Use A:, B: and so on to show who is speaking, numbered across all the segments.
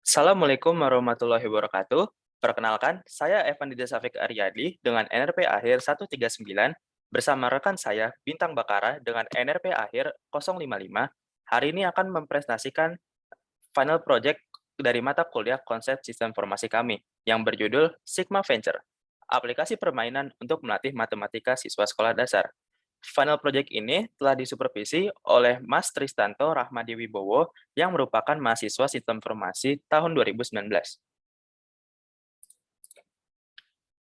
A: Assalamualaikum warahmatullahi wabarakatuh. Perkenalkan, saya Evan Didasafik Aryadi dengan NRP akhir 139 bersama rekan saya Bintang Bakara dengan NRP akhir 055. Hari ini akan mempresentasikan final project dari mata kuliah konsep sistem informasi kami yang berjudul Sigma Venture, aplikasi permainan untuk melatih matematika siswa sekolah dasar. Final project ini telah disupervisi oleh Mas Tristanto Rahmadi Wibowo yang merupakan mahasiswa sistem informasi tahun 2019.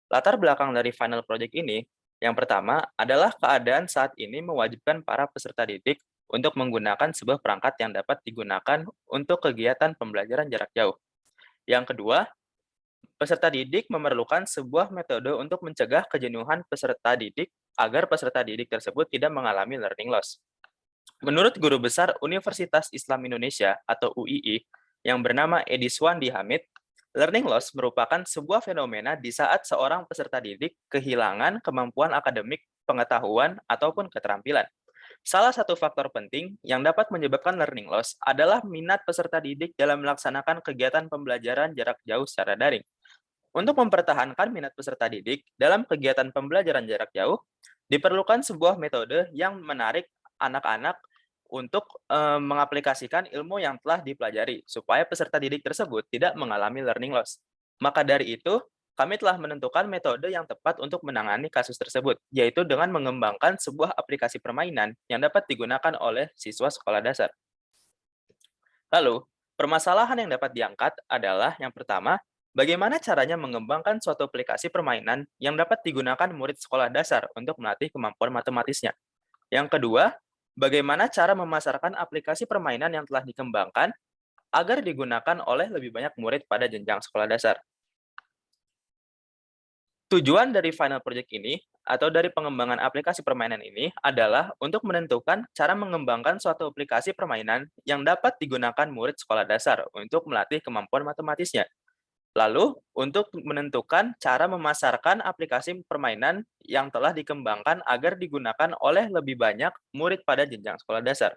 A: Latar belakang dari final project ini, yang pertama adalah keadaan saat ini mewajibkan para peserta didik untuk menggunakan sebuah perangkat yang dapat digunakan untuk kegiatan pembelajaran jarak jauh. Yang kedua, peserta didik memerlukan sebuah metode untuk mencegah kejenuhan peserta didik agar peserta didik tersebut tidak mengalami learning loss. Menurut Guru Besar Universitas Islam Indonesia atau UII yang bernama Edi Swandi Hamid, learning loss merupakan sebuah fenomena di saat seorang peserta didik kehilangan kemampuan akademik, pengetahuan, ataupun keterampilan. Salah satu faktor penting yang dapat menyebabkan learning loss adalah minat peserta didik dalam melaksanakan kegiatan pembelajaran jarak jauh secara daring. Untuk mempertahankan minat peserta didik dalam kegiatan pembelajaran jarak jauh, diperlukan sebuah metode yang menarik anak-anak untuk mengaplikasikan ilmu yang telah dipelajari, supaya peserta didik tersebut tidak mengalami learning loss. Maka dari itu, kami telah menentukan metode yang tepat untuk menangani kasus tersebut, yaitu dengan mengembangkan sebuah aplikasi permainan yang dapat digunakan oleh siswa sekolah dasar. Lalu, permasalahan yang dapat diangkat adalah yang pertama, bagaimana caranya mengembangkan suatu aplikasi permainan yang dapat digunakan murid sekolah dasar untuk melatih kemampuan matematisnya. Yang kedua, bagaimana cara memasarkan aplikasi permainan yang telah dikembangkan agar digunakan oleh lebih banyak murid pada jenjang sekolah dasar. Tujuan dari final project ini, atau dari pengembangan aplikasi permainan ini, adalah untuk menentukan cara mengembangkan suatu aplikasi permainan yang dapat digunakan murid sekolah dasar untuk melatih kemampuan matematisnya. Lalu, untuk menentukan cara memasarkan aplikasi permainan yang telah dikembangkan agar digunakan oleh lebih banyak murid pada jenjang sekolah dasar.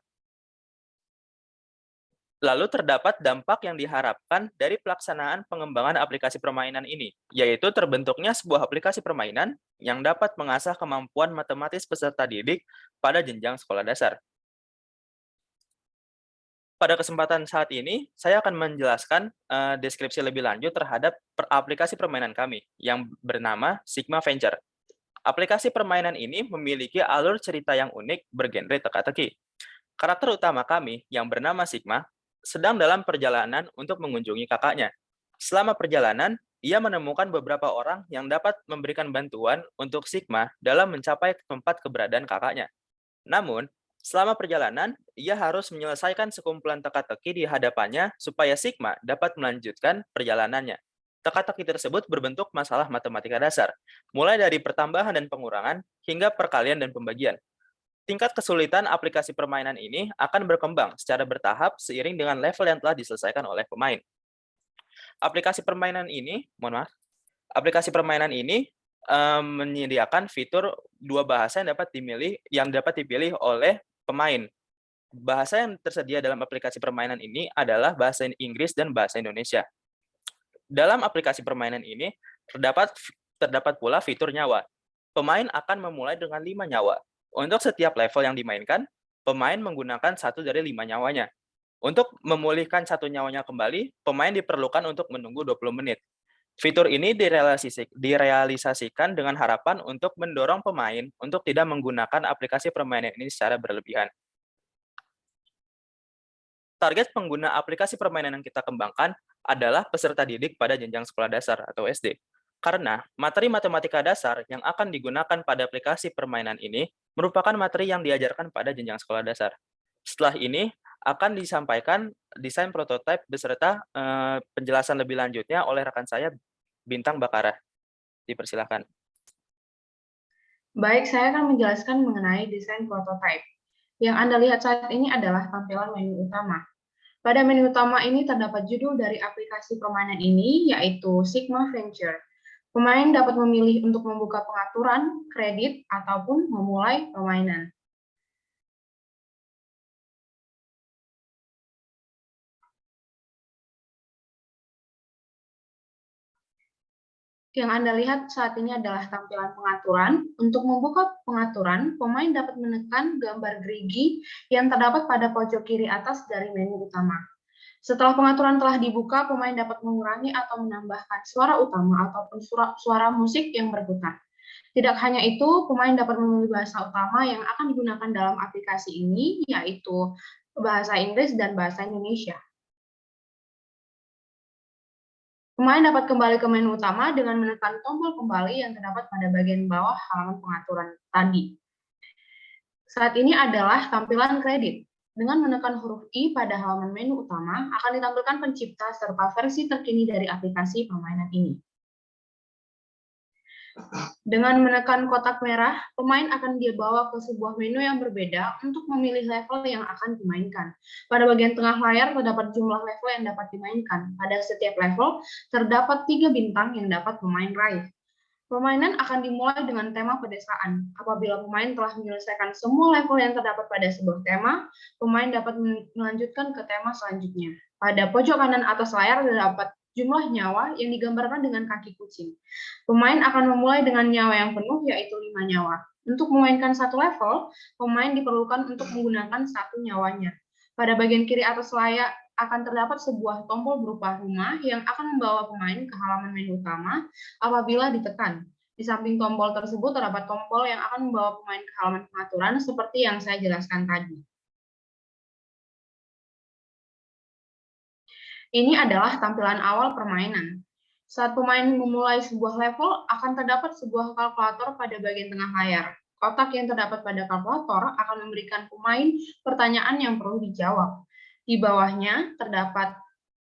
A: Lalu terdapat dampak yang diharapkan dari pelaksanaan pengembangan aplikasi permainan ini, yaitu terbentuknya sebuah aplikasi permainan yang dapat mengasah kemampuan matematis peserta didik pada jenjang sekolah dasar. Pada kesempatan saat ini, saya akan menjelaskan deskripsi lebih lanjut terhadap aplikasi permainan kami yang bernama Sigma Venture. Aplikasi permainan ini memiliki alur cerita yang unik bergenre teka-teki. Karakter utama kami, yang bernama Sigma, sedang dalam perjalanan untuk mengunjungi kakaknya. Selama perjalanan, ia menemukan beberapa orang yang dapat memberikan bantuan untuk Sigma dalam mencapai tempat keberadaan kakaknya. Namun, selama perjalanan, ia harus menyelesaikan sekumpulan teka-teki di hadapannya supaya Sigma dapat melanjutkan perjalanannya. Teka-teki tersebut berbentuk masalah matematika dasar, mulai dari pertambahan dan pengurangan hingga perkalian dan pembagian. Tingkat kesulitan aplikasi permainan ini akan berkembang secara bertahap seiring dengan level yang telah diselesaikan oleh pemain. Aplikasi permainan ini, mohon maaf, aplikasi permainan ini menyediakan fitur dua bahasa yang dapat dipilih oleh pemain. Bahasa yang tersedia dalam aplikasi permainan ini adalah bahasa Inggris dan bahasa Indonesia. Dalam aplikasi permainan ini terdapat terdapat pula fitur nyawa. Pemain akan memulai dengan 5 nyawa. Untuk setiap level yang dimainkan, pemain menggunakan satu dari 5 nyawanya. Untuk memulihkan satu nyawanya kembali, pemain diperlukan untuk menunggu 20 menit. Fitur ini direalisasikan dengan harapan untuk mendorong pemain untuk tidak menggunakan aplikasi permainan ini secara berlebihan. Target pengguna aplikasi permainan yang kita kembangkan adalah peserta didik pada jenjang sekolah dasar atau SD. Karena materi matematika dasar yang akan digunakan pada aplikasi permainan ini merupakan materi yang diajarkan pada jenjang sekolah dasar. Setelah ini akan disampaikan desain prototipe beserta penjelasan lebih lanjutnya oleh rekan saya Bintang Bakara. Dipersilakan.
B: Baik, saya akan menjelaskan mengenai desain prototipe. Yang Anda lihat saat ini adalah tampilan menu utama. Pada menu utama ini terdapat judul dari aplikasi permainan ini, yaitu Sigma Venture. Pemain dapat memilih untuk membuka pengaturan, kredit, ataupun memulai permainan. Yang Anda lihat saat ini adalah tampilan pengaturan. Untuk membuka pengaturan, pemain dapat menekan gambar gerigi yang terdapat pada pojok kiri atas dari menu utama. Setelah pengaturan telah dibuka, pemain dapat mengurangi atau menambahkan suara utama ataupun suara musik yang berputar. Tidak hanya itu, pemain dapat memilih bahasa utama yang akan digunakan dalam aplikasi ini, yaitu bahasa Inggris dan bahasa Indonesia. Pemain dapat kembali ke menu utama dengan menekan tombol kembali yang terdapat pada bagian bawah halaman pengaturan tadi. Saat ini adalah tampilan kredit. Dengan menekan huruf I pada halaman menu utama, akan ditampilkan pencipta serta versi terkini dari aplikasi permainan ini. Dengan menekan kotak merah, pemain akan dibawa ke sebuah menu yang berbeda untuk memilih level yang akan dimainkan. Pada bagian tengah layar terdapat jumlah level yang dapat dimainkan. Pada setiap level, terdapat 3 bintang yang dapat pemain raih. Permainan akan dimulai dengan tema pedesaan. Apabila pemain telah menyelesaikan semua level yang terdapat pada sebuah tema, pemain dapat melanjutkan ke tema selanjutnya. Pada pojok kanan atas layar terdapat jumlah nyawa yang digambarkan dengan kaki kucing. Pemain akan memulai dengan nyawa yang penuh, yaitu 5 nyawa. Untuk memainkan satu level, pemain diperlukan untuk menggunakan satu nyawanya. Pada bagian kiri atas layar akan terdapat sebuah tombol berupa rumah yang akan membawa pemain ke halaman menu utama apabila ditekan. Di samping tombol tersebut terdapat tombol yang akan membawa pemain ke halaman pengaturan seperti yang saya jelaskan tadi. Ini adalah tampilan awal permainan. Saat pemain memulai sebuah level, akan terdapat sebuah kalkulator pada bagian tengah layar. Kotak yang terdapat pada kalkulator akan memberikan pemain pertanyaan yang perlu dijawab. Di bawahnya terdapat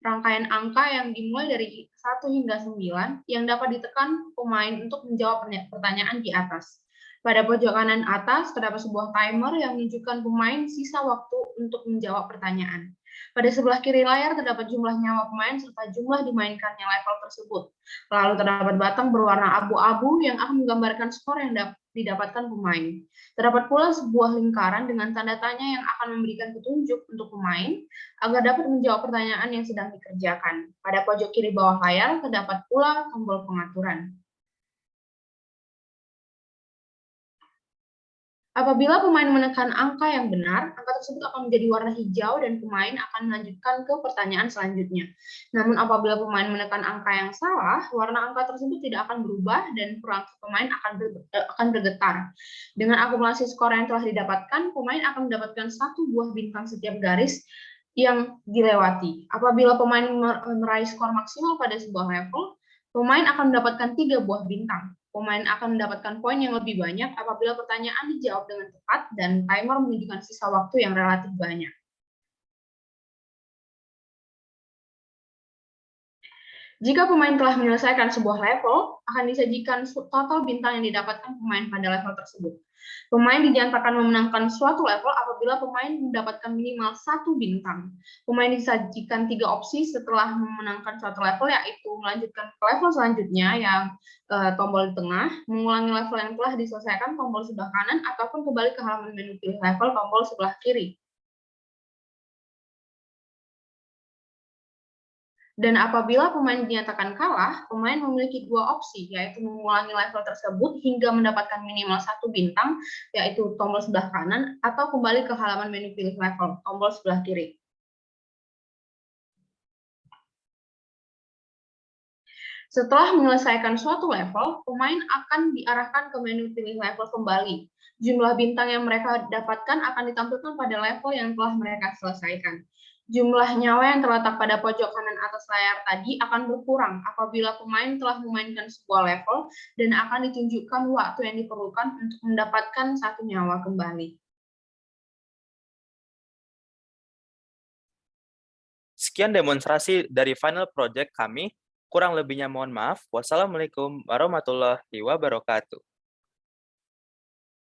B: rangkaian angka yang dimulai dari 1 hingga 9 yang dapat ditekan pemain untuk menjawab pertanyaan di atas. Pada pojok kanan atas terdapat sebuah timer yang menunjukkan pemain sisa waktu untuk menjawab pertanyaan. Pada sebelah kiri layar terdapat jumlah nyawa pemain serta jumlah dimainkannya level tersebut. Lalu terdapat batang berwarna abu-abu yang akan menggambarkan skor yang didapatkan pemain. Terdapat pula sebuah lingkaran dengan tanda tanya yang akan memberikan petunjuk untuk pemain agar dapat menjawab pertanyaan yang sedang dikerjakan. Pada pojok kiri bawah layar terdapat pula tombol pengaturan. Apabila pemain menekan angka yang benar, angka tersebut akan menjadi warna hijau dan pemain akan melanjutkan ke pertanyaan selanjutnya. Namun apabila pemain menekan angka yang salah, warna angka tersebut tidak akan berubah dan perangkat pemain akan bergetar. Dengan akumulasi skor yang telah didapatkan, pemain akan mendapatkan 1 buah bintang setiap garis yang dilewati. Apabila pemain meraih skor maksimal pada sebuah level, pemain akan mendapatkan 3 buah bintang. Pemain akan mendapatkan poin yang lebih banyak apabila pertanyaan dijawab dengan tepat dan timer menunjukkan sisa waktu yang relatif banyak. Jika pemain telah menyelesaikan sebuah level, akan disajikan total bintang yang didapatkan pemain pada level tersebut. Pemain dinyatakan memenangkan suatu level apabila pemain mendapatkan minimal 1 bintang. Pemain disajikan 3 opsi setelah memenangkan suatu level, yaitu melanjutkan ke level selanjutnya yang tombol di tengah, mengulangi level yang telah diselesaikan tombol sebelah kanan, ataupun kembali ke halaman menu pilih level tombol sebelah kiri. Dan apabila pemain dinyatakan kalah, pemain memiliki 2 opsi, yaitu mengulangi level tersebut hingga mendapatkan minimal 1 bintang, yaitu tombol sebelah kanan, atau kembali ke halaman menu pilih level, tombol sebelah kiri. Setelah menyelesaikan suatu level, pemain akan diarahkan ke menu pilih level kembali. Jumlah bintang yang mereka dapatkan akan ditampilkan pada level yang telah mereka selesaikan. Jumlah nyawa yang terletak pada pojok kanan atas layar tadi akan berkurang apabila pemain telah memainkan sebuah level dan akan ditunjukkan waktu yang diperlukan untuk mendapatkan 1 nyawa kembali.
A: Sekian demonstrasi dari final project kami. Kurang lebihnya mohon maaf. Wassalamualaikum warahmatullahi wabarakatuh.